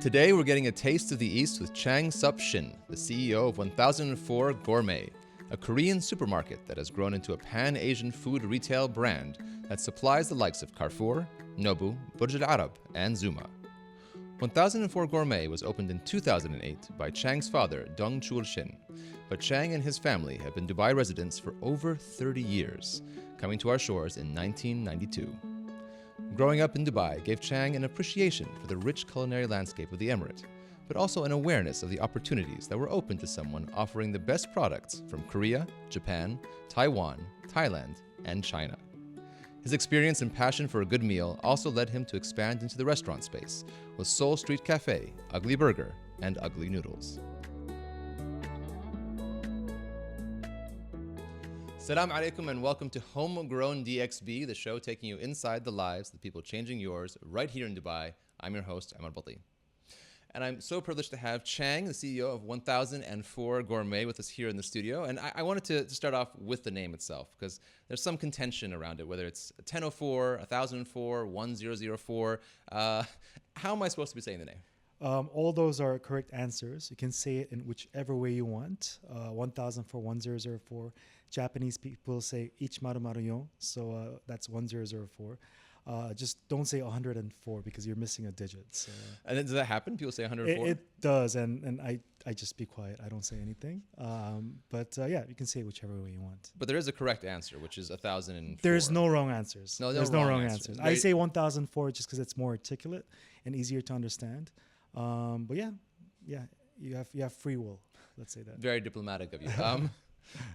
Today we're getting a taste of the East with Chang Sup Shin, the CEO of 1004 Gourmet, a Korean supermarket that has grown into a pan-Asian food retail brand that supplies the likes of Carrefour, Nobu, Burj Al Arab, and Zuma. 1004 Gourmet was opened in 2008 by Chang's father, Dong Chul Shin, but Chang and his family have been Dubai residents for over 30 years, coming to our shores in 1992. Growing up in Dubai gave Chang an appreciation for the rich culinary landscape of the emirate, but also an awareness of the opportunities that were open to someone offering the best products from Korea, Japan, Taiwan, Thailand, and China. His experience and passion for a good meal also led him to expand into the restaurant space with Seoul Street Café, Ugly Burger, and Ugly Noodles. Assalamu alaikum and welcome to Homegrown DXB, the show taking you inside the lives of the people changing yours right here in Dubai. I'm your host, Omar Butti. And I'm so privileged to have Chang, the CEO of 1004 Gourmet, with us here in the studio. And I wanted to start off with the name itself, because there's some contention around it, whether it's 1004, 1004, 1004. How am I supposed to be saying the name? All those are correct answers. You can say it in whichever way you want. 1004, 1004. Japanese people say ichimaru maru yo, so that's 1004. Just don't say 104 because you're missing a digit. So. And then does that happen? People say 104? It does, and I just be quiet. I don't say anything. But yeah, you can say it whichever way you want. But there is a correct answer, which is 1004. There's no wrong answers. There's no wrong answers. I say 1004 just because it's more articulate and easier to understand. But yeah, you have free will. Let's say that. Very diplomatic of you.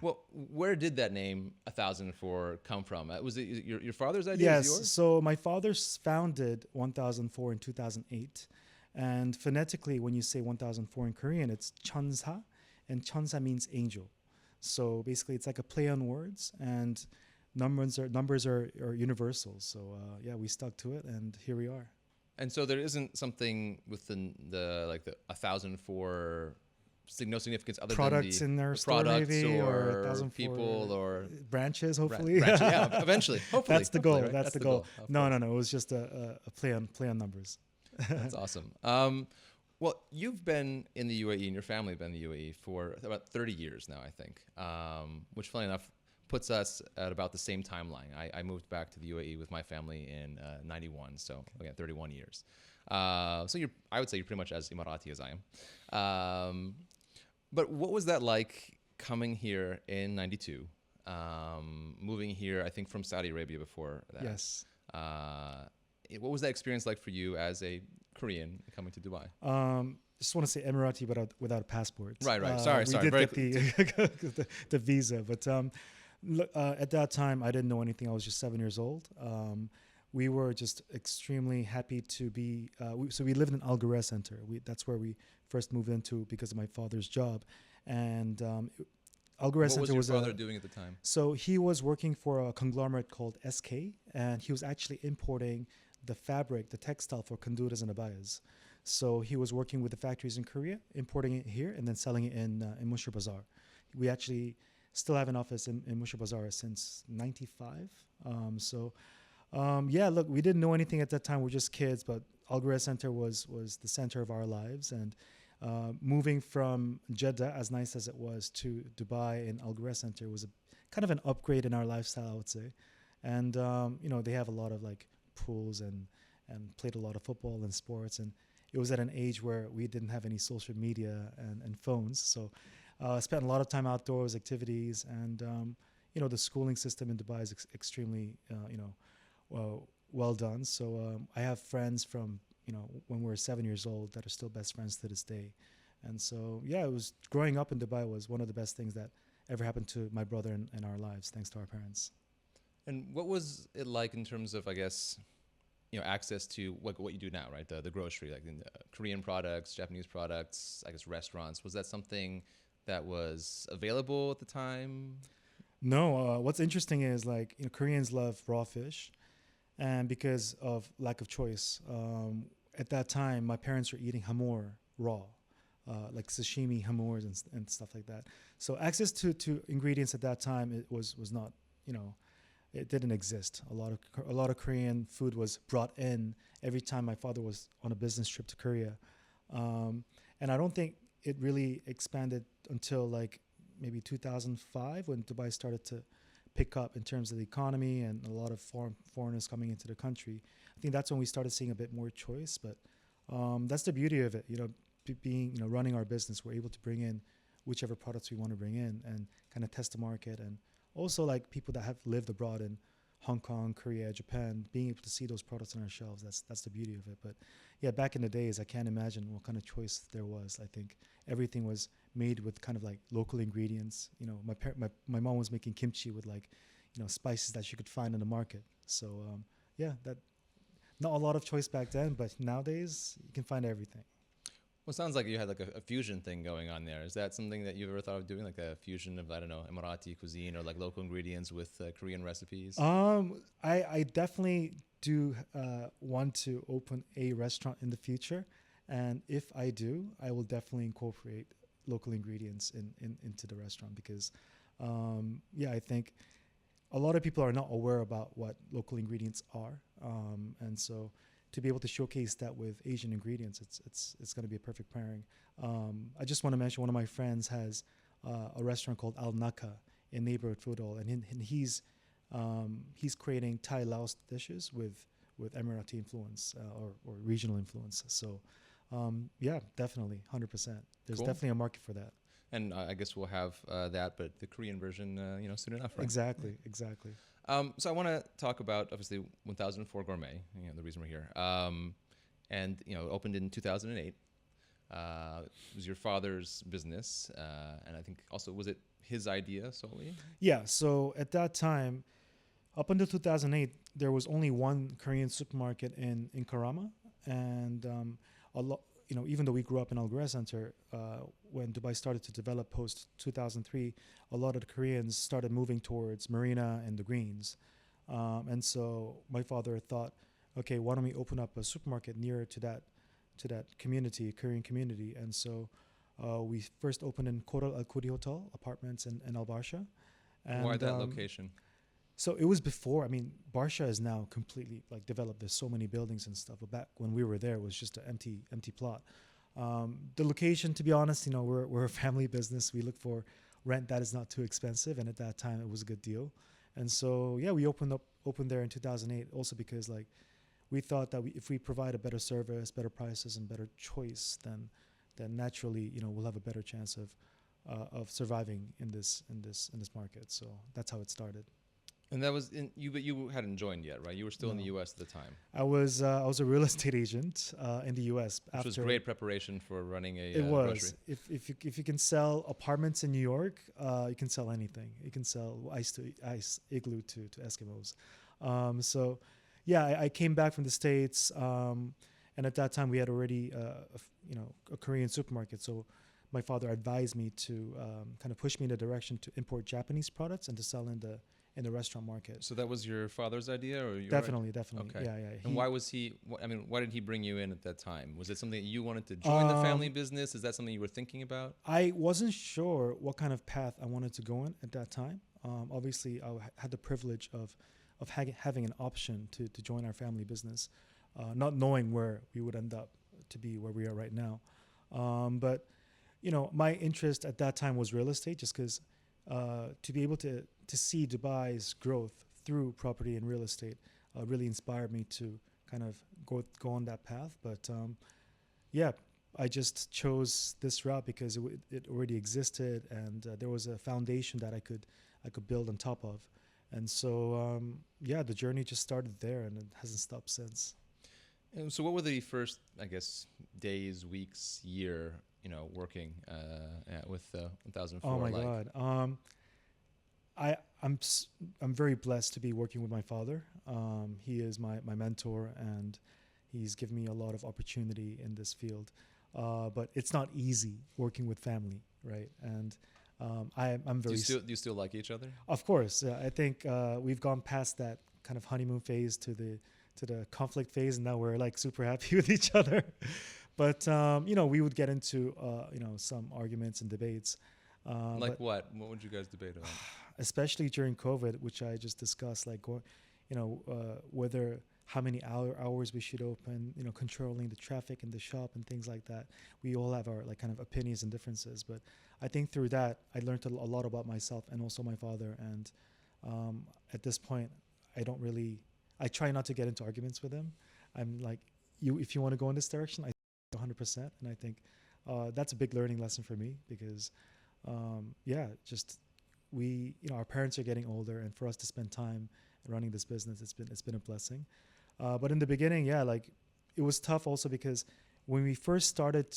Well, where did that name 1004 come from? Was it your father's idea? Yes. Yours? So my father founded 1004 in 2008. And phonetically, when you say 1004 in Korean, it's Chonsa. And Chonsa means angel. So basically, it's like a play on words. And numbers are universal. So yeah, we stuck to it. And here we are. And so there isn't something within the 1004... no significance other products than in their the store products maybe, or people or branches, hopefully. Branches, yeah, eventually. Hopefully. That's the goal. Right? That's the goal. No. It was just a play on numbers. That's awesome. Well, you've been in the UAE and your family have been in the UAE for about 30 years now, I think, which, funny enough, puts us at about the same timeline. I moved back to the UAE with my family in 91, so again, 31 years. So I would say you're pretty much as emirati as I am. But what was that like coming here in 92, moving here, I think from Saudi Arabia before that? Yes. What was that experience like for you as a Korean coming to Dubai? Just want to say Emirati without a passport. Right. Sorry. We did get the visa, but at that time I didn't know anything. I was just 7 years old. We were just extremely happy to be. So we lived in Al Gourmet Center. That's where we first moved into because of my father's job, and Al Gourmet Center was. What was your father doing at the time? So he was working for a conglomerate called SK, and he was actually importing the fabric, the textile for kanduras and abayas. So he was working with the factories in Korea, importing it here, and then selling it in Musher Bazaar. We actually still have an office in Musher Bazaar since '95. Yeah, look, we didn't know anything at that time. We're just kids, but Al Gourmet Center was the center of our lives. And moving from Jeddah, as nice as it was, to Dubai and Al Gourmet Center was kind of an upgrade in our lifestyle, I would say. And, they have a lot of pools and played a lot of football and sports. And it was at an age where we didn't have any social media and phones. So spent a lot of time outdoors, activities. And, the schooling system in Dubai is extremely, well done. So I have friends from, when we were 7 years old that are still best friends to this day. And so, yeah, growing up in Dubai was one of the best things that ever happened to my brother and our lives, thanks to our parents. And what was it like in terms of, I guess, access to what you do now, right? The grocery, like Korean products, Japanese products, I guess restaurants. Was that something that was available at the time? No. What's interesting is Koreans love raw fish. And because of lack of choice, at that time, my parents were eating hamor raw, like sashimi hamors and stuff like that. So access to ingredients at that time, it was not, it didn't exist. A lot of Korean food was brought in every time my father was on a business trip to Korea. And I don't think it really expanded until like maybe 2005 when Dubai started to pick up in terms of the economy and a lot of foreigners coming into the country. I think that's when we started seeing a bit more choice. But that's the beauty of it, being running our business. We're able to bring in whichever products we want to bring in and kind of test the market, and also like people that have lived abroad in Hong Kong, Korea, Japan, being able to see those products on our shelves. That's the beauty of it. But yeah, back in the days, I can't imagine what kind of choice there was. I think everything was made with kind of like local ingredients. My mom was making kimchi with like spices that she could find in the market. So yeah, that not a lot of choice back then, but nowadays you can find everything. Well, it sounds like you had like a fusion thing going on there. Is that something that you've ever thought of doing, like a fusion of, I don't know, Emirati cuisine or like local ingredients with Korean recipes? I definitely do want to open a restaurant in the future, and if I do, I will definitely incorporate local ingredients into the restaurant because, I think a lot of people are not aware about what local ingredients are, and so to be able to showcase that with Asian ingredients, it's going to be a perfect pairing. I just want to mention one of my friends has a restaurant called Al Naka in Neighborhood Food Hall, and he's creating Thai Laos dishes with Emirati influence or regional influence. So yeah, definitely 100%. There's Cool. Definitely a market for that. And I guess we'll have that, but the Korean version, soon enough, right? Exactly. So I want to talk about obviously 1004 Gourmet, the reason we're here, and opened in 2008. It was your father's business, and I think also was it his idea solely? Yeah. So at that time, up until 2008, there was only one Korean supermarket in Karama, and a lot. Even though we grew up in Ugly Center, when Dubai started to develop post 2003, a lot of the Koreans started moving towards Marina and the Greens. And so my father thought, okay, why don't we open up a supermarket nearer to that community, Korean community? And so we first opened in Koral Al Kudi Hotel, apartments in Al Barsha. And why that location? So it was before. I mean, Barsha is now completely like developed. There's so many buildings and stuff. But back when we were there, it was just an empty plot. The location, to be honest, we're a family business. We look for rent that is not too expensive, and at that time, it was a good deal. And so yeah, we opened there in 2008. Also because like we thought that if we provide a better service, better prices, and better choice, then naturally we'll have a better chance of surviving in this market. So that's how it started. And that was but you hadn't joined yet, right? You were still in the U.S. at the time. I was a real estate agent in the U.S. Which was great preparation for running a it was. grocery. If you can sell apartments in New York, you can sell anything. You can sell ice igloo to Eskimos. So yeah, I came back from the States, and at that time we had already a Korean supermarket. So my father advised me to kind of push me in the direction to import Japanese products and to sell in the restaurant market. So that was your father's idea, or definitely. Okay. Yeah. And why was why did he bring you in at that time? Was it something that you wanted to join the family business? Is that something you were thinking about? I wasn't sure what kind of path I wanted to go in at that time. Obviously, I had the privilege of having an option to join our family business, not knowing where we would end up to be where we are right now. But my interest at that time was real estate, just because to be able to see Dubai's growth through property and real estate really inspired me to kind of go on that path. But I just chose this route because it already existed, and there was a foundation that I could build on top of. And so the journey just started there, and it hasn't stopped since. And so what were the first, I guess, days, weeks, year, working with 1004? Oh my God. I'm very blessed to be working with my father. He is my mentor, and he's given me a lot of opportunity in this field. But it's not easy working with family, right? And I'm very. Do you still like each other? Of course, I think we've gone past that kind of honeymoon phase to the conflict phase, and now we're like super happy with each other. But we would get into some arguments and debates. Like what? What would you guys debate about? Especially during COVID, which I just discussed, like whether how many hours we should open, controlling the traffic in the shop and things like that. We all have our like kind of opinions and differences, but I think through that I learned a lot about myself and also my father. And at this point, I try not to get into arguments with him. I'm like, if you want to go in this direction, I 100%. And I think that's a big learning lesson for me because, just our parents are getting older, and for us to spend time running this business, it's been a blessing. But in the beginning, like it was tough also because when we first started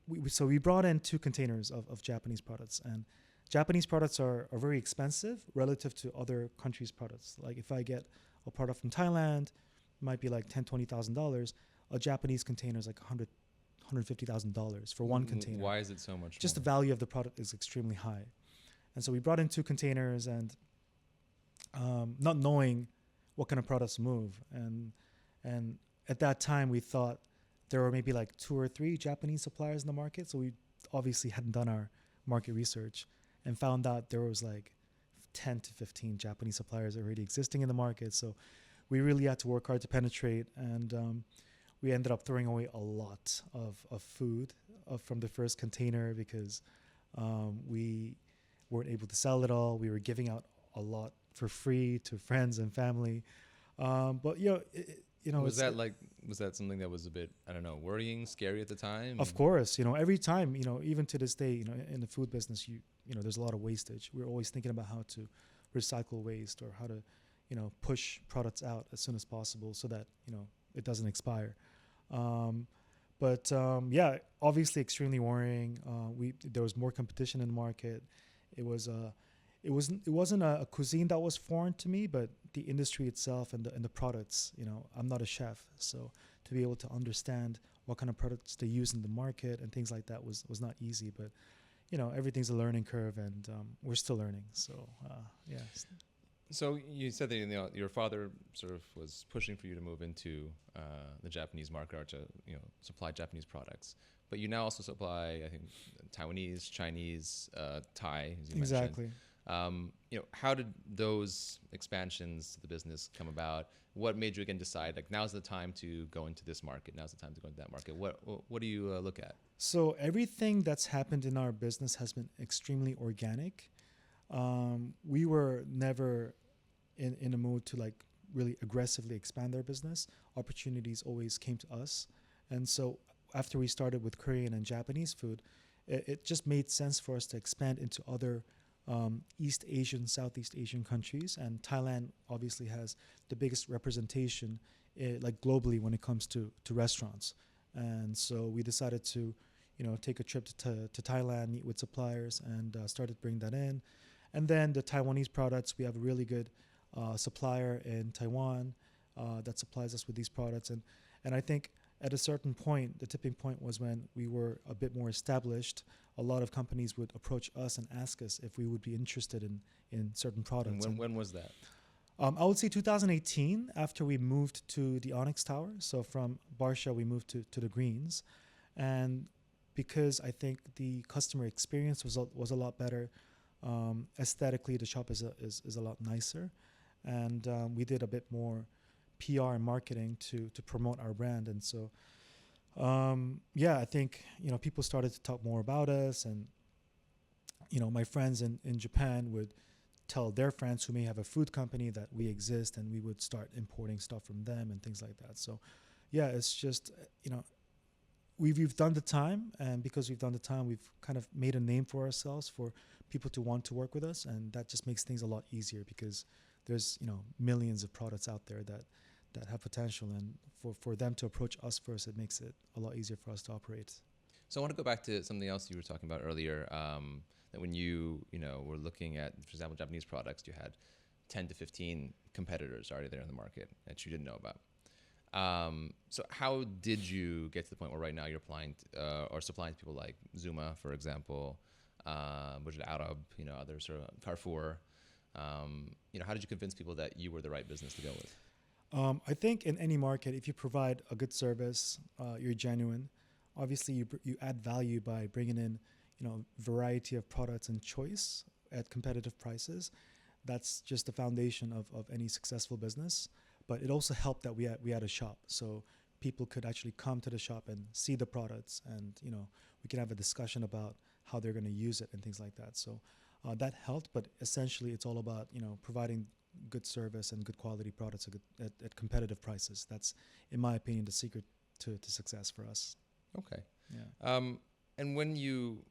we brought in 2 containers of Japanese products, and Japanese products are very expensive relative to other countries' products. Like if I get a product from Thailand, it might be like $10,000-$20. A Japanese container is like $150,000 for one container. Why is it so much? Just more? The value of the product is extremely high, and so we brought in 2 containers, and not knowing what kind of products move, and at that time we thought there were maybe like 2 or 3 Japanese suppliers in the market. So we obviously hadn't done our market research and found out there was like 10 to 15 Japanese suppliers already existing in the market. So we really had to work hard to penetrate, and we ended up throwing away a lot of food from the first container because we weren't able to sell it all. We were giving out a lot for free to friends and family. But was that something that was a bit, I don't know, worrying, scary at the time? Of course, every time, even to this day, in the food business, there's a lot of wastage. We're always thinking about how to recycle waste or how to, push products out as soon as possible so that, it doesn't expire. But obviously extremely worrying. There was more competition in the market. It wasn't a cuisine that was foreign to me, but the industry itself and the products. I'm not a chef, so to be able to understand what kind of products they use in the market and things like that was not easy. But everything's a learning curve, and we're still learning. So yeah. So you said that your father sort of was pushing for you to move into the Japanese market or to supply Japanese products, but you now also supply, I think, Taiwanese, Chinese, Thai, as you Exactly. mentioned. How did those expansions to the business come about? What made you again decide like now's the time to go into this market? Now's the time to go into that market. What do you look at? So everything that's happened in our business has been extremely organic. We were never in a mood to like really aggressively expand our business. Opportunities always came to us. And so after we started with Korean and Japanese food, it just made sense for us to expand into other East Asian, Southeast Asian countries. And Thailand obviously has the biggest representation like globally when it comes to restaurants. And so we decided to take a trip to Thailand, meet with suppliers, and started bringing that in. And then the Taiwanese products, we have a really good supplier in Taiwan that supplies us with these products. And I think at a certain point, the tipping point was when we were a bit more established. A lot of companies would approach us and ask us if we would be interested in certain products. And when was that? I would say 2018, after we moved to the Onyx Tower. So from Barsha, we moved to the Greens. And because I think the customer experience was a lot better, aesthetically, the shop is a lot nicer. And we did a bit more PR and marketing to promote our brand. And so, I think, people started to talk more about us. And, my friends in Japan would tell their friends who may have a food company that we exist, and we would start importing stuff from them and things like that. So, it's just, we've done the time, and because we've done the time, we've kind of made a name for ourselves for people to want to work with us, and that just makes things a lot easier because there's millions of products out there that have potential, and for them to approach us first, it makes it a lot easier for us to operate. So I want to go back to something else you were talking about earlier. That when you were looking at, for example, Japanese products, you had 10 to 15 competitors already there in the market that you didn't know about. So how did you get to the point where right now you're applying or supplying to people like Zuma, for example, Burj Al Arab, others, sort of Carrefour? How did you convince people that you were the right business to go with? I think in any market, if you provide a good service, you're genuine. Obviously, you add value by bringing in variety of products and choice at competitive prices. That's just the foundation of any successful business. but it also helped that we had a shop, so people could actually come to the shop and see the products, and we can have a discussion about how they're going to use it and things like that. So that helped, but essentially it's all about providing good service and good quality products at competitive prices. That's, in my opinion, the secret to success for us. Okay. Yeah. And when you,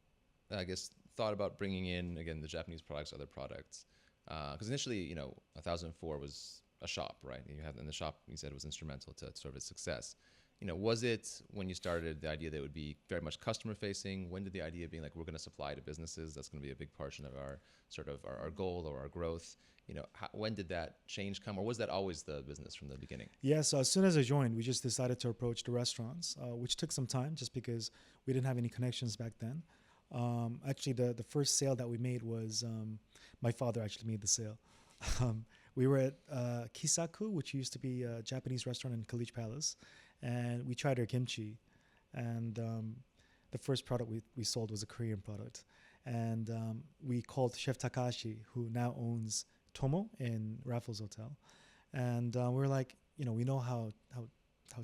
I guess, thought about bringing in, again, the Japanese products, other products, because initially, 1004 was a shop, right? You have, and the shop, you said, was instrumental to sort of its success. Was it, when you started, the idea that it would be very much customer facing? When did the idea being like, we're going to supply to businesses, that's going to be a big portion of our sort of our goal or our growth? When did that change come, or was that always the business from the beginning? Yeah, so as soon as I joined, we just decided to approach the restaurants, which took some time just because we didn't have any connections back then. Actually, the first sale that we made was, my father actually made the sale. We were at Kisaku, which used to be a Japanese restaurant in Caliche Palace, and we tried their kimchi. And the first product we sold was a Korean product. And we called Chef Takashi, who now owns Tomo in Raffles Hotel. And we were like, we know how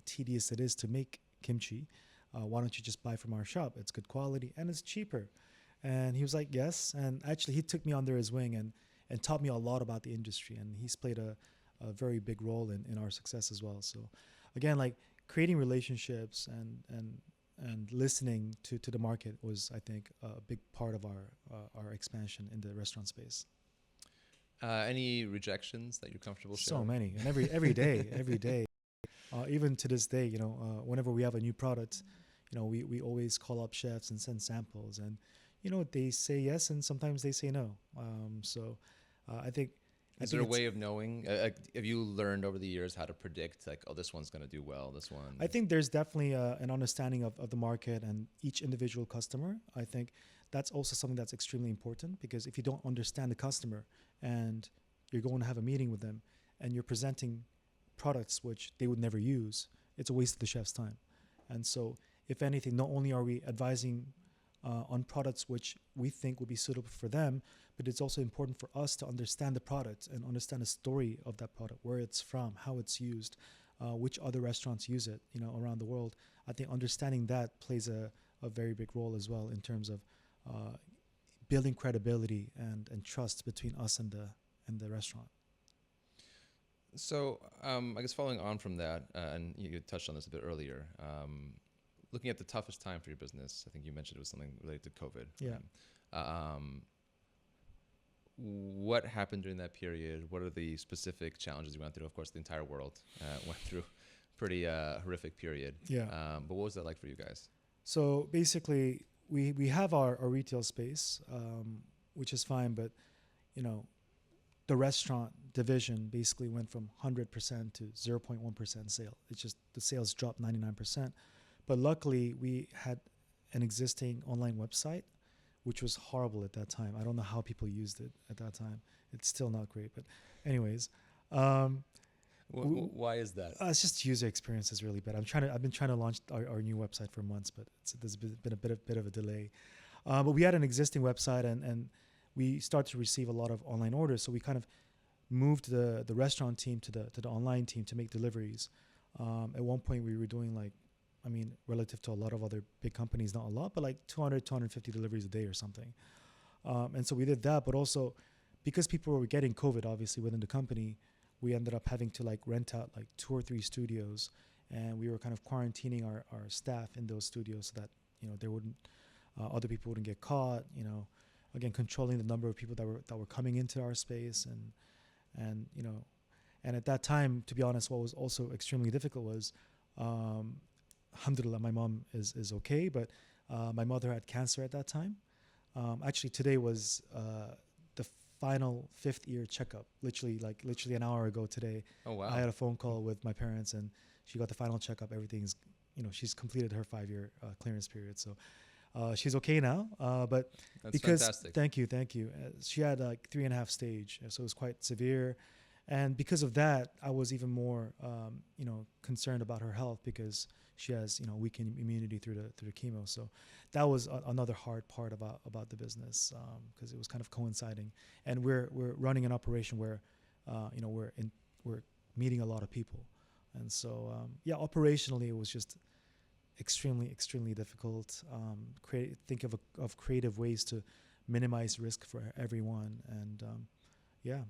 tedious it is to make kimchi. Why don't you just buy from our shop? It's good quality and it's cheaper. And he was like, yes. And actually, he took me under his wing and taught me a lot about the industry. And he's played a very big role in our success as well. So again, like creating relationships and listening to the market was, I think, a big part of our expansion in the restaurant space. Any rejections that you're comfortable sharing? So many, and every day, even to this day, whenever we have a new product, we always call up chefs and send samples, and they say yes, and sometimes they say no. So I think. Is there a way of knowing? Have you learned over the years how to predict, like, oh, this one's going to do well, this one? I think there's definitely an understanding of the market and each individual customer. I think that's also something that's extremely important, because if you don't understand the customer and you're going to have a meeting with them and you're presenting products which they would never use, it's a waste of the chef's time. And so, if anything, not only are we advising on products which we think would be suitable for them, but it's also important for us to understand the product and understand the story of that product, where it's from, how it's used, which other restaurants use it, around the world. I think understanding that plays a very big role as well in terms of building credibility and trust between us and the restaurant. So I guess following on from that, and you touched on this a bit earlier, looking at the toughest time for your business, I think you mentioned it was something related to COVID. Yeah. What happened during that period? What are the specific challenges you went through? Of course, the entire world went through a pretty horrific period. Yeah. But what was that like for you guys? So basically, we have our retail space, which is fine, but the restaurant division basically went from 100% to 0.1% sale. It's just the sales dropped 99%. But luckily, we had an existing online website, which was horrible at that time. I don't know how people used it at that time. It's still not great, but anyways. Why is that? It's just user experience is really bad. I've been trying to launch our new website for months, but there's been a bit of a delay. But we had an existing website, and we started to receive a lot of online orders. So we kind of moved the restaurant team to the online team to make deliveries. At one point, we were doing relative to a lot of other big companies, not a lot, but like 200, 250 deliveries a day or something. And so we did that, but also because people were getting COVID, obviously, within the company, we ended up having to rent out 2 or 3 studios, and we were kind of quarantining our staff in those studios so that, there wouldn't, other people wouldn't get caught, again, controlling the number of people that were coming into our space. And at that time, to be honest, what was also extremely difficult was, alhamdulillah, my mom is okay, but my mother had cancer at that time. Actually, today was the final 5th year checkup. Literally an hour ago today. Oh wow! I had a phone call with my parents, and she got the final checkup. Everything's, she's completed her 5-year clearance period, so she's okay now. But that's because fantastic. Thank you. She had 3.5 stage, so it was quite severe. And because of that, I was even more, concerned about her health, because she has, weakened immunity through the chemo. So that was another hard part about the business, because it was kind of coinciding. And we're running an operation where, we're meeting a lot of people. And so, operationally, it was just extremely difficult. Think of creative ways to minimize risk for everyone. And it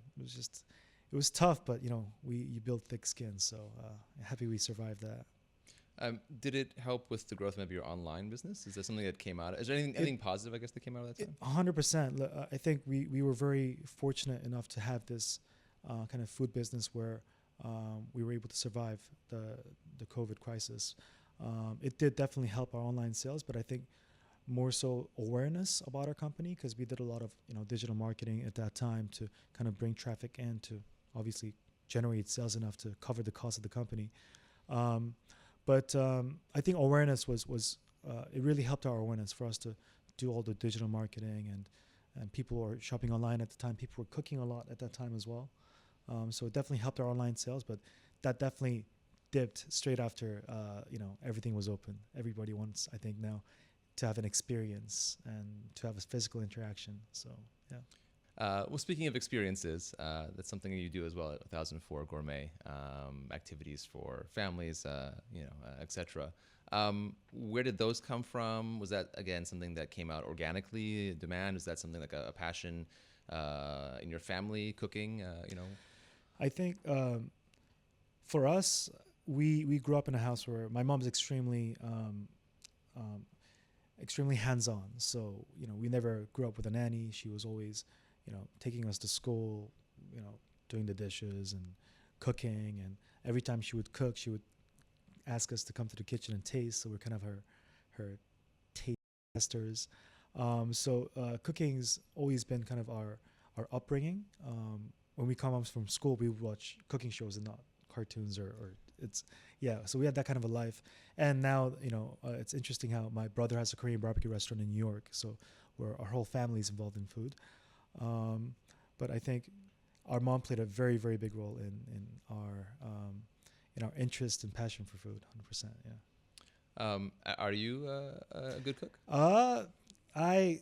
was tough, but you build thick skin. So happy we survived that. Did it help with the growth of maybe your online business? Is there something that came out? Is there anything positive, I guess, that came out of that time? 100%. I think we were very fortunate enough to have this kind of food business where we were able to survive the COVID crisis. It did definitely help our online sales, but I think more so awareness about our company, because we did a lot of digital marketing at that time to kind of bring traffic in to obviously generate sales enough to cover the cost of the company. But I think awareness was it really helped our awareness for us to do all the digital marketing, and people were shopping online at the time. People were cooking a lot at that time as well. So it definitely helped our online sales, but that definitely dipped straight after everything was open. Everybody wants, I think, now to have an experience and to have a physical interaction. So yeah. Well, speaking of experiences, that's something you do as well at 1004 Gourmet, activities for families, etc. Where did those come from? Was that, again, something that came out organically, demand? Is that something like a passion in your family, cooking, I think for us, we grew up in a house where my mom's extremely hands-on. So, we never grew up with a nanny. She was always taking us to school, doing the dishes and cooking. And every time she would cook, she would ask us to come to the kitchen and taste. So we're kind of her taste testers. So cooking's always been kind of our upbringing. When we come home from school, we would watch cooking shows and not cartoons or so we had that kind of a life. And now, it's interesting how my brother has a Korean barbecue restaurant in New York. So our whole family is involved in food. But I think our mom played a very, very big role in our interest and passion for food. 100%. Yeah. Are you a good cook? I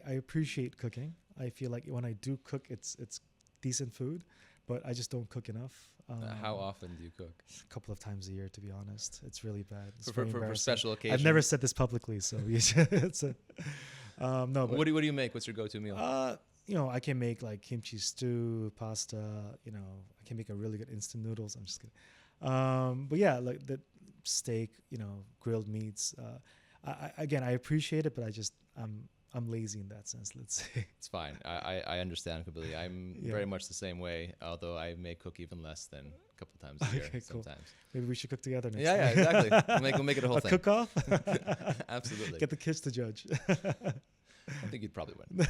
appreciate cooking. I feel like when I do cook, it's decent food, but I just don't cook enough. How often do you cook? A couple of times a year, to be honest. It's really bad. It's for special occasions. I've never said this publicly, so it's no. But what do you make? What's your go-to meal? I can make like kimchi stew, pasta. I can make a really good instant noodles. I'm just kidding. But yeah, like the steak, grilled meats. I appreciate it, but I'm lazy in that sense, let's say. It's fine. I understand completely. I'm very much the same way, although I may cook even less than a couple times a year sometimes. Cool. Maybe we should cook together next time. Yeah, exactly. We'll make it a whole thing. Cook-off? Absolutely. Get the kids to judge. I think you'd probably win.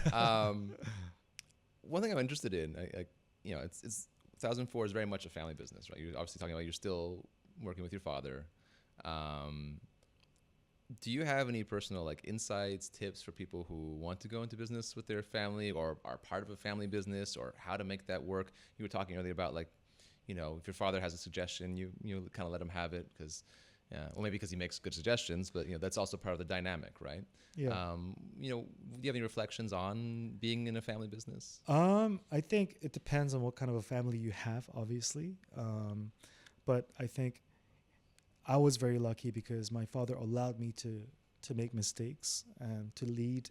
One thing I'm interested in, it's 1004 is very much a family business, right? You're obviously talking about you're still working with your father. Do you have any personal insights, tips for people who want to go into business with their family or are part of a family business, or how to make that work? You were talking earlier about if your father has a suggestion, you kind of let him have it because, maybe because he makes good suggestions, but that's also part of the dynamic, right? Yeah. Do you have any reflections on being in a family business? I think it depends on what kind of a family you have, obviously. But I think I was very lucky because my father allowed me to make mistakes and to lead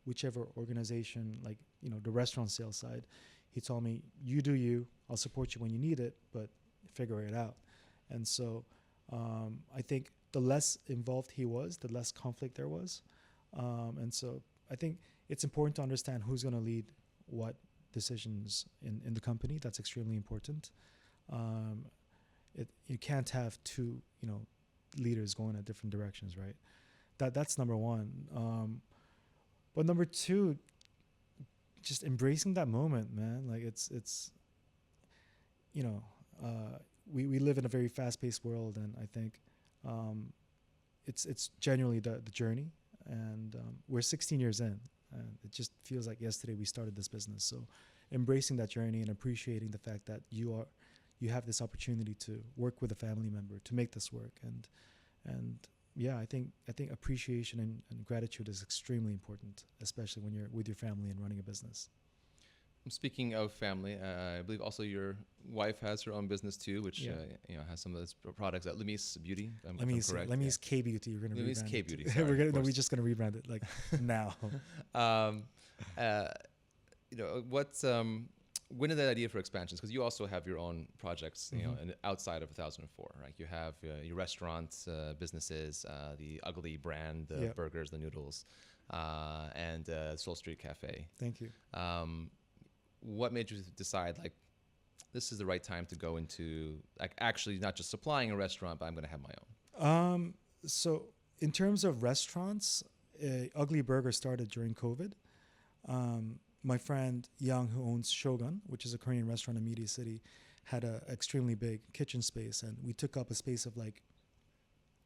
whichever organization, the restaurant sales side. He told me, you do you, I'll support you when you need it, but figure it out. And so I think the less involved he was, the less conflict there was. And so I think it's important to understand who's going to lead what decisions in the company. That's extremely important. You can't have two, leaders going in different directions, right? That's number one. But number two, just embracing that moment, man. We live in a very fast-paced world, and I think it's genuinely the journey. And we're 16 years in, and it just feels like yesterday we started this business. So embracing that journey and appreciating the fact that you have this opportunity to work with a family member to make this work. And yeah, I think appreciation and gratitude is extremely important, especially when you're with your family and running a business. Speaking of family, I believe also your wife has her own business too, which Yeah. has some of those products at Lemise Beauty. If I'm Lemise, correct. Lemise K Beauty. We're gonna Lemise rebrand K it. Beauty. Sorry, We're just gonna rebrand it like now. um, uh, what's when did that idea for expansions? Because you also have your own projects, and outside of 1004, right? You have your restaurants, businesses, the Ugly brand, the Yeah. burgers, the noodles, and Seoul Street Café. Thank you. What made you decide like this is the right time to go into like actually not just supplying a restaurant, but I'm going to have my own? So in terms of restaurants, Ugly Burger started during COVID. My friend Young, who owns Shogun, which is a Korean restaurant in Media City, had a extremely big kitchen space, and we took up a space of like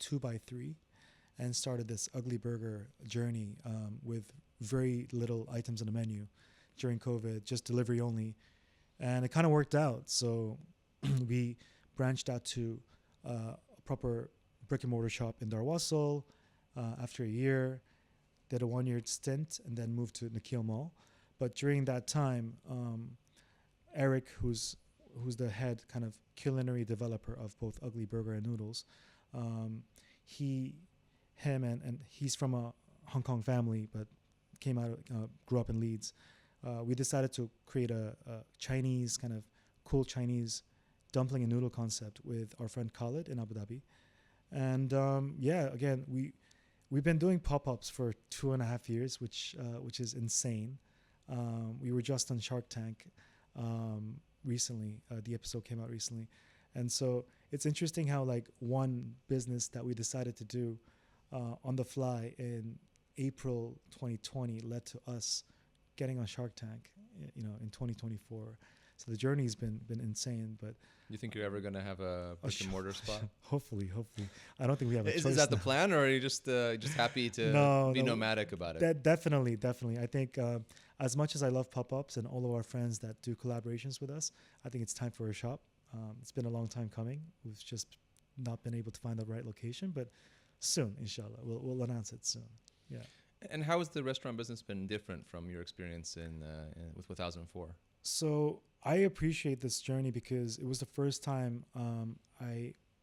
2x3 and started this Ugly Burger journey with very little items on the menu during COVID, just delivery only, and it kind of worked out. So we branched out to a proper brick and mortar shop in Darwassel after a year, did a 1 year stint, and then moved to Nikhil Mall. But during that time, Eric, who's the head kind of culinary developer of both Ugly Burger and Noodles, him and he's from a Hong Kong family, but grew up in Leeds. We decided to create a Chinese kind of cool Chinese dumpling and noodle concept with our friend Khalid in Abu Dhabi. And again, we've been doing pop-ups for 2.5 years, which is insane. We were just on Shark Tank recently. The episode came out recently. And so it's interesting how like one business that we decided to do on the fly in April 2020 led to us getting on Shark Tank, in 2024. So the journey's been insane, but You think you're ever going to have a brick and mortar spot? Hopefully. I don't think we have a choice. Is that the now. plan, or are you just happy to be nomadic about it? Definitely. I think as much as I love pop-ups and all of our friends that do collaborations with us, I think it's time for a shop. It's been a long time coming. We've just not been able to find the right location, but soon, inshallah, we'll announce it soon. Yeah. And how has the restaurant business been different from your experience with 1004? So I appreciate this journey because it was the first time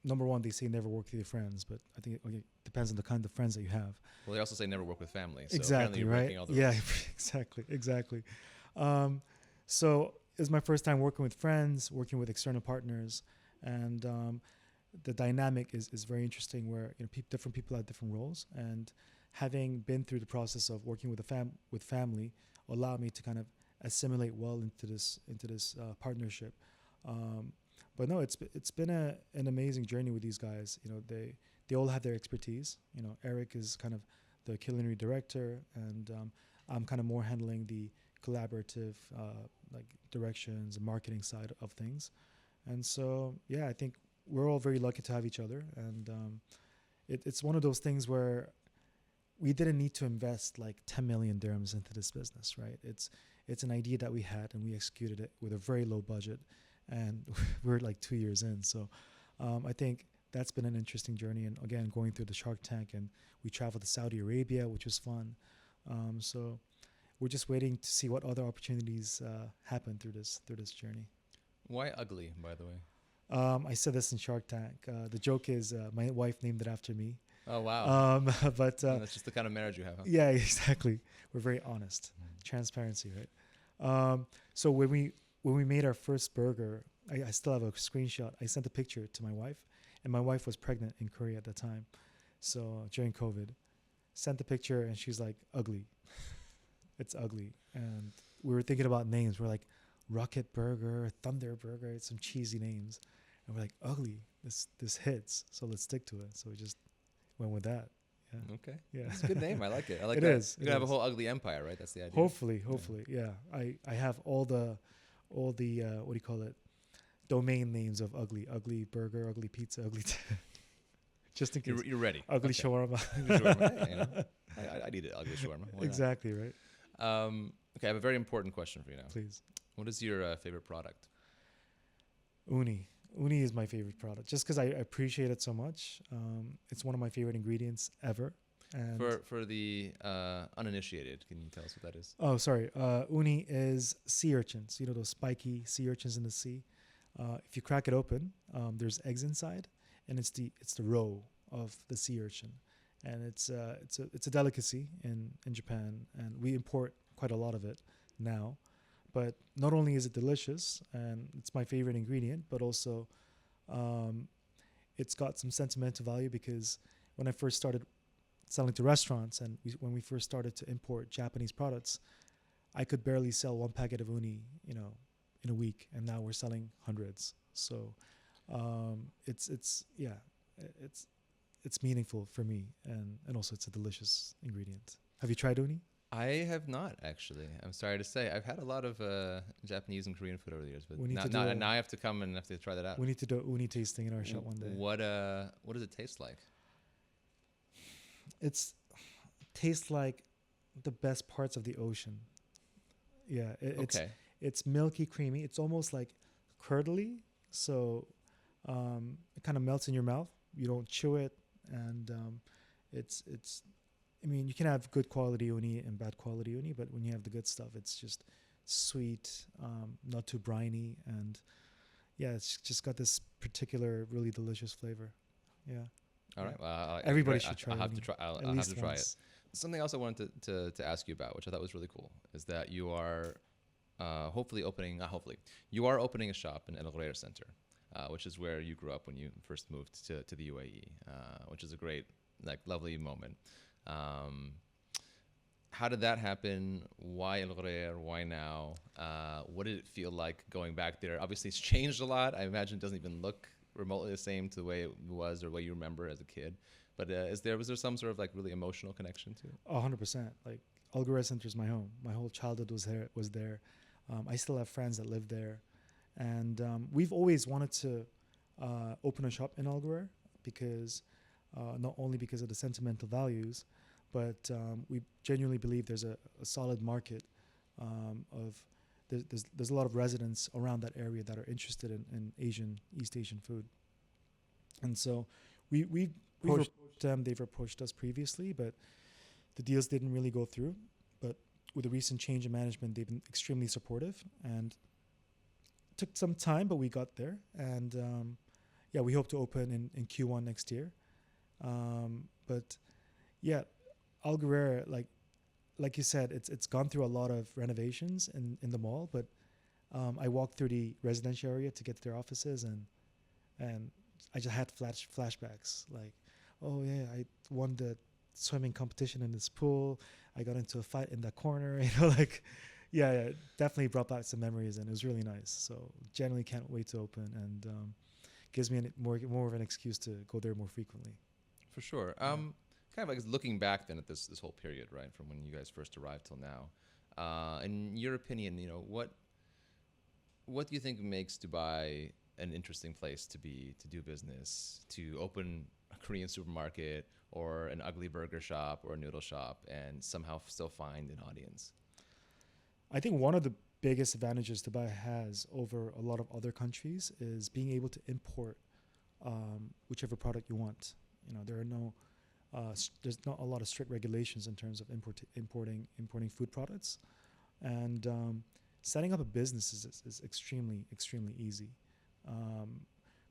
number one, they say never work with your friends, but I think it depends on the kind of friends that you have. Well, they also say never work with family. So exactly, you're right? all the Yeah, rules. exactly. So it was my first time working with friends, working with external partners, and the dynamic is very interesting where different people have different roles, and having been through the process of working with family allowed me to kind of assimilate well into this partnership. But no, it's been an amazing journey with these guys. They all have their expertise. Eric is kind of the culinary director, and I'm kind of more handling the collaborative like directions and marketing side of things. And so yeah, I think we're all very lucky to have each other, and it's one of those things where we didn't need to invest like 10 million dirhams into this business, right? It's an idea that we had, and we executed it with a very low budget, and we're like 2 years in. So I think that's been an interesting journey. And again, going through the Shark Tank, and we traveled to Saudi Arabia, which was fun. So we're just waiting to see what other opportunities happen through this journey. Why Ugly, by the way? I said this in Shark Tank. The joke is my wife named it after me. Oh, wow. But that's just the kind of marriage you have, huh? yeah, exactly. We're very honest. Transparency, right? So when we made our first burger, I still have a screenshot. I sent a picture to my wife, and my wife was pregnant in Korea at the time. So during COVID, sent the picture, and she's like, "Ugly." It's ugly. And we were thinking about names. We're like, Rocket Burger, Thunder Burger. It's some cheesy names, and we're like, Ugly. This hits, so let's stick to it. So we just went with that. Yeah. Okay. Yeah. It's a good name. I like it. I like It that. is. You're going to have a whole Ugly empire, right? That's the idea. Hopefully. Yeah. I have all the what do you call it? Domain names of Ugly Burger, Ugly Pizza, Ugly just in case. You're ready. Ugly Okay. Shawarma. Ugly shawarma. I need it. Ugly shawarma. Why not? Exactly, right? Okay, I have a very important question for you now. Please. What is your favorite product? Uni. Uni is my favorite product just because I appreciate it so much. It's one of my favorite ingredients ever. And For the uninitiated, can you tell us what that is? oh, sorry. Uni is sea urchins. You know those spiky sea urchins in the sea. If you crack it open, there's eggs inside, and it's the roe of the sea urchin, and it's a delicacy in Japan, and we import quite a lot of it now. But not only is it delicious, and it's my favorite ingredient, but also um, it's got some sentimental value because when I first started selling to restaurants and when we first started to import Japanese products, I could barely sell one packet of uni, in a week, and now we're selling hundreds. So it's yeah, it's it's meaningful for me, and also it's a delicious ingredient. Have you tried uni? I have not actually. I'm sorry to say. I've had a lot of Japanese and Korean food over the years, but We need now, to do now, a- now I have to come and have to try that out. We need to do uni tasting in our shop one day. What does it taste like? It's tastes like the best parts of the ocean. Yeah, Okay. it's milky, creamy. It's almost like curdly, so it kind of melts in your mouth. You don't chew it, and it's. I mean, you can have good quality uni and bad quality uni, but when you have the good stuff, it's just sweet, not too briny, and yeah, it's just got this particular really delicious flavor. Yeah, All yeah. right. Well, Everybody should try I'll have to uni, try. I'll at have least to try it. once. Something else I wanted to ask you about, which I thought was really cool, is that you are hopefully opening. Not hopefully, you are opening a shop in El Guerrero Center, which is where you grew up when you first moved to the UAE, which is a great, lovely moment. Um, how did that happen? Why El Guerrero? Why now? What did it feel like going back there? Obviously, it's changed a lot. I imagine it doesn't even look remotely the same to the way it was or the way you remember as a kid. But was there some sort of really emotional connection to it? 100%. Like Algarve Center is my home. My whole childhood was there. I still have friends that live there, and we've always wanted to open a shop in Algarve because not only because of the sentimental values, but we genuinely believe there's a solid market of there's a lot of residents around that area that are interested in East Asian food, and so we've approached them. They've approached us previously, but the deals didn't really go through. But with the recent change in management, they've been extremely supportive, and took some time, but we got there. And yeah, we hope to open in Q1 next year. But yeah, Algarve, like you said, it's gone through a lot of renovations in the mall. But I walked through the residential area to get to their offices, and I just had flashbacks. Like, oh yeah, I won the swimming competition in this pool. I got into a fight in that corner. Yeah, definitely brought back some memories, and it was really nice. So generally can't wait to open, and gives me more of an excuse to go there more frequently. For sure. Kind of looking back then at this whole period, right, from when you guys first arrived till now. In your opinion, what do you think makes Dubai an interesting place to do business, to open a Korean supermarket or an ugly burger shop or a noodle shop and somehow still find an audience? I think one of the biggest advantages Dubai has over a lot of other countries is being able to import whichever product you want. There are there's not a lot of strict regulations in terms of importing food products, and setting up a business is extremely easy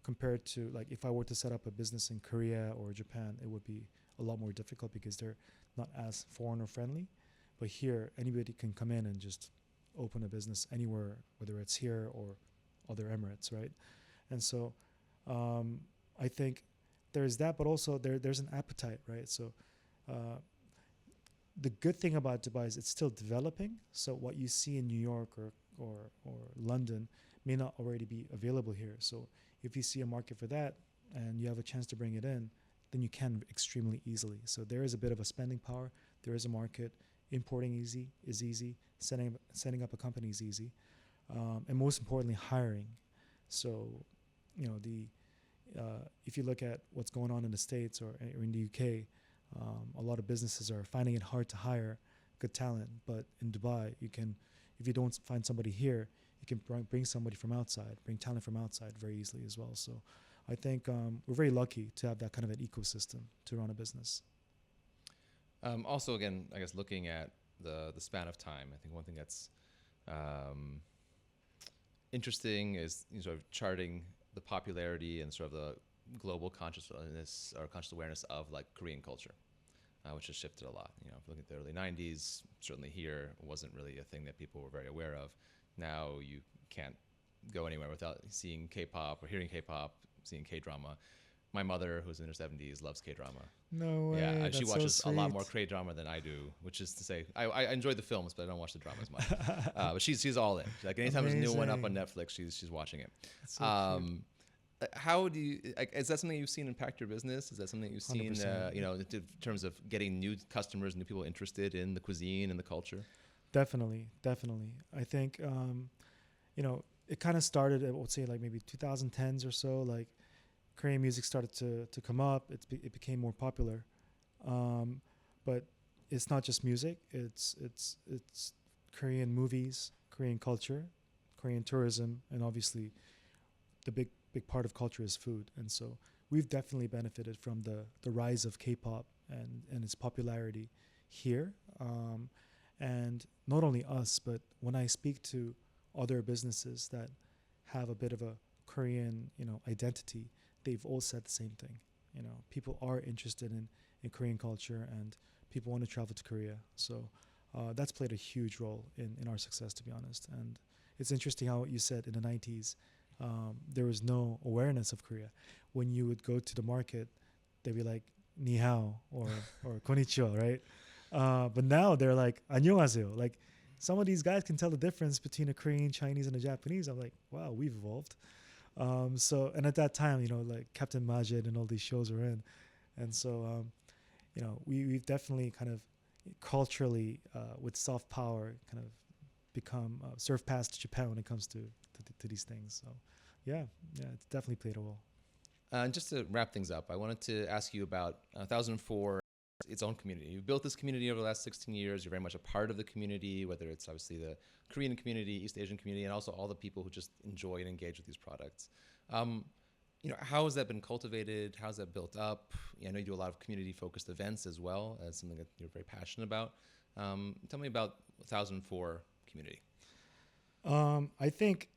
compared to if I were to set up a business in Korea or Japan. It would be a lot more difficult because they're not as foreigner friendly. But here, anybody can come in and just open a business anywhere, whether it's here or other emirates, right? And so I think there's that, but also there's an appetite, right? So the good thing about Dubai is it's still developing. So what you see in New York or London may not already be available here. So if you see a market for that and you have a chance to bring it in, then you can extremely easily. So there is a bit of a spending power. There is a market. Importing is easy. Setting up a company is easy, and most importantly, hiring. So, if you look at what's going on in the States or in the UK, a lot of businesses are finding it hard to hire good talent. But in Dubai, if you don't find somebody here, you can bring somebody from outside, bring talent from outside very easily as well. So I think we're very lucky to have that kind of an ecosystem to run a business. Also, again, I guess looking at the span of time, I think one thing that's um, interesting is sort of charting the popularity and sort of the global consciousness or conscious awareness of like Korean culture, which has shifted a lot. If you look at the early '90s, certainly here it wasn't really a thing that people were very aware of. Now you can't go anywhere without seeing K-pop or hearing K-pop, seeing K-drama. My mother, who's in her 70s, loves K-drama. No way. Yeah, That's she so watches a lot sweet. more K-drama than I do, which is to say, I enjoy the films, but I don't watch the drama as much. But she's all in. Like anytime there's a new one up on Amazing. Netflix, she's watching it. That's so cute. How do you? Like, is that something you've seen impact your business? Is that something you've seen? 100%. In terms of getting new customers, new people interested in the cuisine and the culture. Definitely, definitely. I think it kind of started. I would say like maybe 2010s or so. Like Korean music started to come up. It became more popular, but it's not just music. It's Korean movies, Korean culture, Korean tourism, and obviously the big part of culture is food. And so we've definitely benefited from the rise of K-pop and its popularity here. And not only us, but when I speak to other businesses that have a bit of a Korean, identity, they've all said the same thing. People are interested in Korean culture and people want to travel to Korea. So that's played a huge role in our success, to be honest. And it's interesting how you said in the 90s, there was no awareness of Korea. When you would go to the market, they'd be like, ni hao or konnichiwa, right? But now they're like, 안녕하세요. Like some of these guys can tell the difference between a Korean, Chinese, and a Japanese. I'm like, wow, we've evolved. And at that time, like Captain Majid and all these shows were in. And so, we've definitely kind of culturally, with soft power, kind of become surf past Japan when it comes to these things. So, yeah, it's definitely played a role. Just to wrap things up, I wanted to ask you about 1004, its own community. You've built this community over the last 16 years. You're very much a part of the community, whether it's obviously the Korean community, East Asian community, and also all the people who just enjoy and engage with these products. How has that been cultivated? How's that built up? I know you do a lot of community-focused events as well, as something that you're very passionate about. Tell me about 1004 community. I think,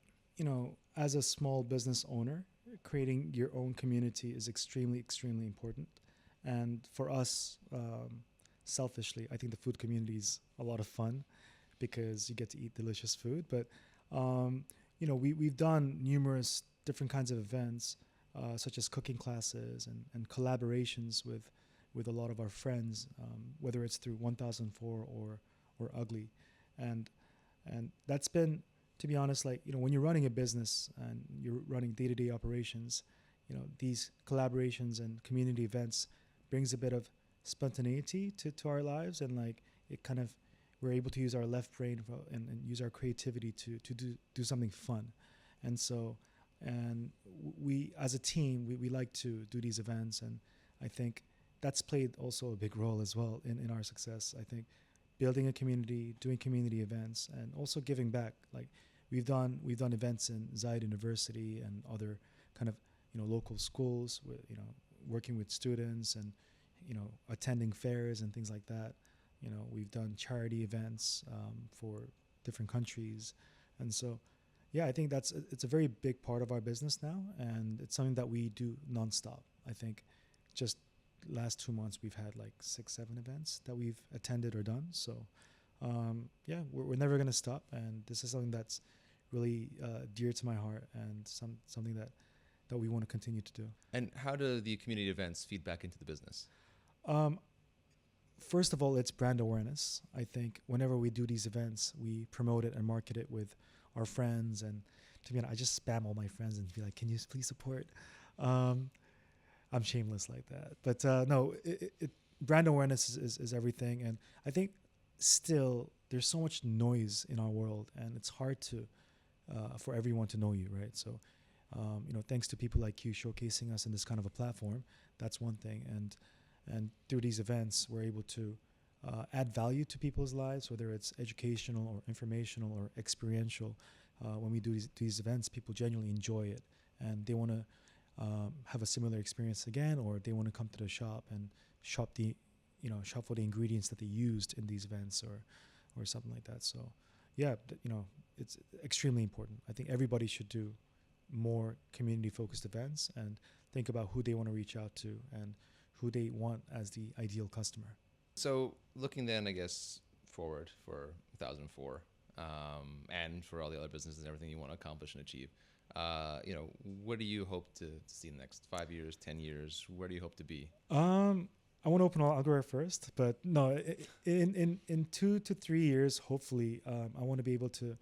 as a small business owner, creating your own community is extremely, extremely important. And for us, selfishly, I think the food community is a lot of fun because you get to eat delicious food. But, we've done numerous different kinds of events, such as cooking classes and collaborations with a lot of our friends, whether it's through 1004 or Ugly. And that's been, to be honest, like, when you're running a business and you're running day-to-day operations, these collaborations and community events brings a bit of spontaneity to our lives. And like, it kind of, we're able to use our left brain and use our creativity to do something fun. And so, we, as a team, we like to do these events. And I think that's played also a big role as well in our success. I think building a community, doing community events, and also giving back. Like we've done events in Zayed University and other kind of local schools with working with students and attending fairs and things like that. We've done charity events for different countries, and so yeah, I think it's a very big part of our business now, and it's something that we do nonstop. I think just last 2 months we've had like 6-7 events that we've attended or done. So yeah, we're never going to stop, and this is something that's really dear to my heart and something that we want to continue to do. And how do the community events feed back into the business? First of all, it's brand awareness. I think whenever we do these events, we promote it and market it with our friends. And to be honest, I just spam all my friends and be like, can you please support? I'm shameless like that. But no, brand awareness is everything. And I think still there's so much noise in our world, and it's hard to for everyone to know you, right? So, thanks to people like you showcasing us in this kind of a platform, that's one thing. And through these events, we're able to add value to people's lives, whether it's educational or informational or experiential. When we do these events, people genuinely enjoy it, and they want to have a similar experience again, or they want to come to the shop and shop the shuffle the ingredients that they used in these events or something like that. So yeah, it's extremely important. I think everybody should do more community focused events and think about who they want to reach out to and who they want as the ideal customer. So looking then, I guess, forward for 2004, and for all the other businesses and everything you want to accomplish and achieve, what do you hope to see in the next 5 years, 10 years? Where do you hope to be? I want to open Algarve first, but no, in 2 to 3 years, hopefully, I want to be able to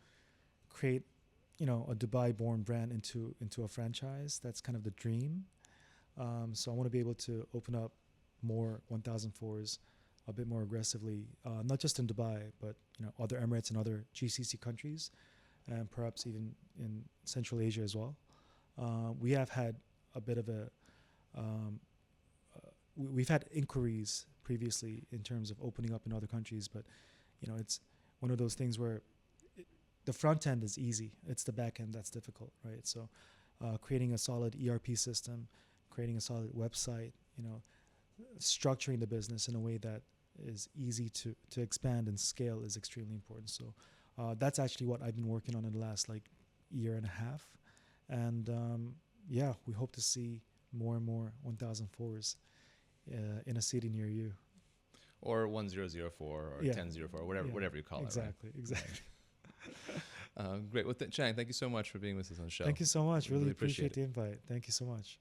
create, a Dubai-born brand into a franchise. That's kind of the dream. So I want to be able to open up more 1004s a bit more aggressively, not just in Dubai, but other Emirates and other GCC countries, and perhaps even in Central Asia as well. We have had a bit of we've had inquiries previously in terms of opening up in other countries, but it's one of those things where the front end is easy. It's the back end that's difficult, right? So creating a solid ERP system, creating a solid website, structuring the business in a way that is easy to expand and scale is extremely important. So that's actually what I've been working on in the last year and a half. And we hope to see more and more 1004s in a city near you. Or 1004 or 1004, whatever you call it. Exactly. Great. Well, Chang, thank you so much for being with us on the show. Thank you so much. Really appreciate the invite. Thank you so much.